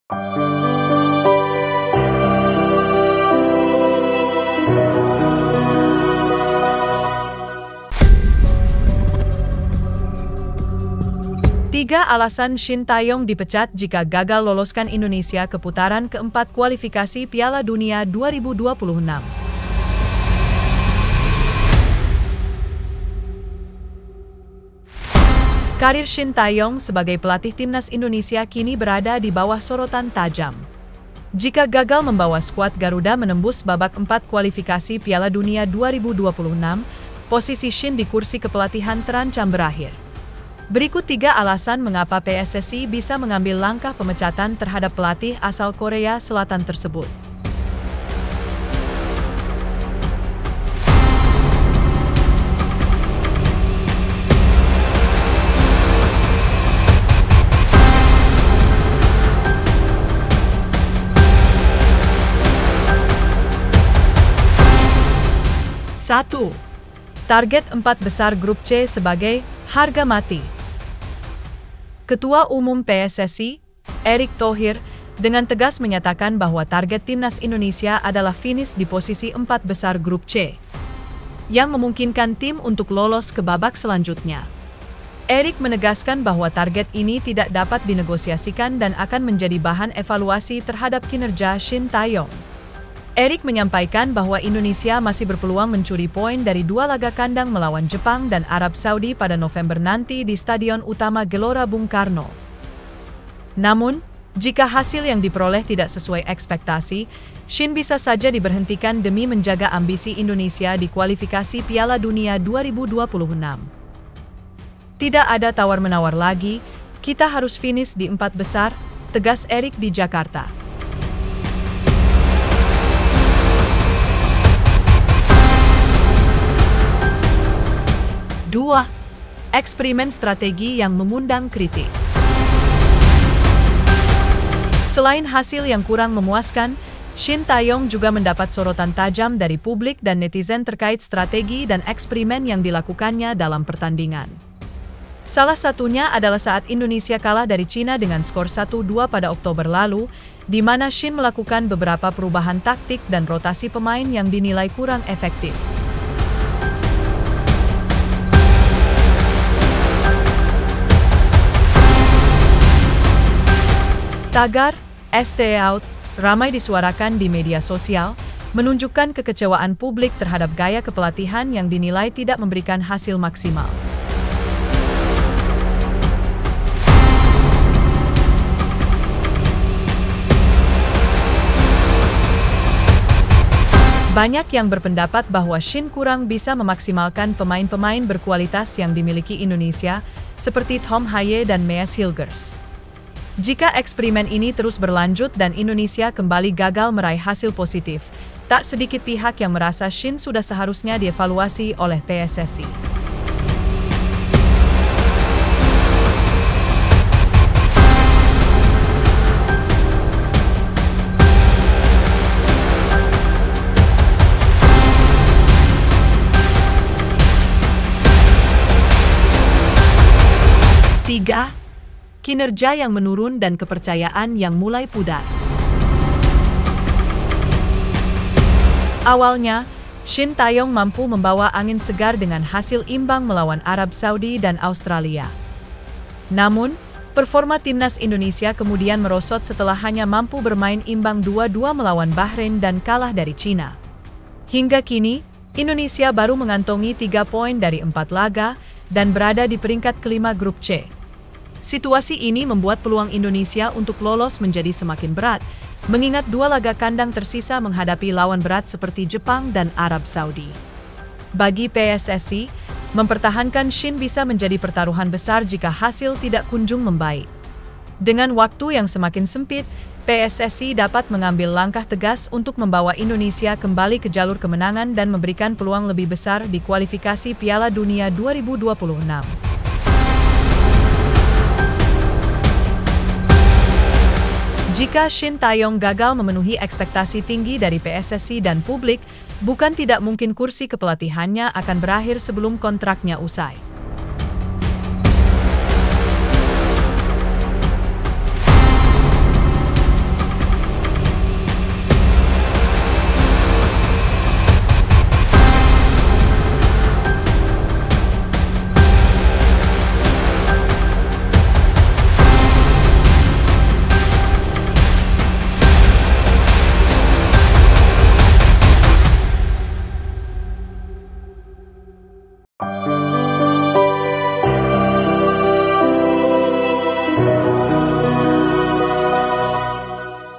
Tiga alasan Shin Tae-yong dipecat jika gagal loloskan Indonesia ke putaran keempat kualifikasi Piala Dunia 2026. Karir Shin Tae-yong sebagai pelatih timnas Indonesia kini berada di bawah sorotan tajam. Jika gagal membawa skuad Garuda menembus babak 4 kualifikasi Piala Dunia 2026, posisi Shin di kursi kepelatihan terancam berakhir. Berikut 3 alasan mengapa PSSI bisa mengambil langkah pemecatan terhadap pelatih asal Korea Selatan tersebut. Satu, target 4 besar grup C sebagai harga mati. Ketua Umum PSSI, Erick Thohir, dengan tegas menyatakan bahwa target timnas Indonesia adalah finish di posisi 4 besar grup C, yang memungkinkan tim untuk lolos ke babak selanjutnya. Erick menegaskan bahwa target ini tidak dapat dinegosiasikan dan akan menjadi bahan evaluasi terhadap kinerja Shin Tae-yong. Erick menyampaikan bahwa Indonesia masih berpeluang mencuri poin dari 2 laga kandang melawan Jepang dan Arab Saudi pada November nanti di Stadion Utama Gelora Bung Karno. Namun, jika hasil yang diperoleh tidak sesuai ekspektasi, Shin bisa saja diberhentikan demi menjaga ambisi Indonesia di kualifikasi Piala Dunia 2026. Tidak ada tawar-menawar lagi, kita harus finish di 4 besar, tegas Erick di Jakarta. 2. Eksperimen strategi yang mengundang kritik. Selain hasil yang kurang memuaskan, Shin Tae-yong juga mendapat sorotan tajam dari publik dan netizen terkait strategi dan eksperimen yang dilakukannya dalam pertandingan. Salah satunya adalah saat Indonesia kalah dari Cina dengan skor 1-2 pada Oktober lalu, di mana Shin melakukan beberapa perubahan taktik dan rotasi pemain yang dinilai kurang efektif. Tagar "Stay Out" ramai disuarakan di media sosial, menunjukkan kekecewaan publik terhadap gaya kepelatihan yang dinilai tidak memberikan hasil maksimal. Banyak yang berpendapat bahwa Shin kurang bisa memaksimalkan pemain-pemain berkualitas yang dimiliki Indonesia, seperti Tom Haye dan Mees Hilgers. Jika eksperimen ini terus berlanjut dan Indonesia kembali gagal meraih hasil positif, tak sedikit pihak yang merasa Shin sudah seharusnya dievaluasi oleh PSSI. Tiga, kinerja yang menurun dan kepercayaan yang mulai pudar. Awalnya, Shin Tae-yong mampu membawa angin segar dengan hasil imbang melawan Arab Saudi dan Australia. Namun, performa timnas Indonesia kemudian merosot setelah hanya mampu bermain imbang 2-2 melawan Bahrain dan kalah dari Cina. Hingga kini, Indonesia baru mengantongi 3 poin dari 4 laga dan berada di peringkat kelima grup C. Situasi ini membuat peluang Indonesia untuk lolos menjadi semakin berat, mengingat 2 laga kandang tersisa menghadapi lawan berat seperti Jepang dan Arab Saudi. Bagi PSSI, mempertahankan Shin bisa menjadi pertaruhan besar jika hasil tidak kunjung membaik. Dengan waktu yang semakin sempit, PSSI dapat mengambil langkah tegas untuk membawa Indonesia kembali ke jalur kemenangan dan memberikan peluang lebih besar di kualifikasi Piala Dunia 2026. Jika Shin Tae-yong gagal memenuhi ekspektasi tinggi dari PSSI dan publik, bukan tidak mungkin kursi kepelatihannya akan berakhir sebelum kontraknya usai. you.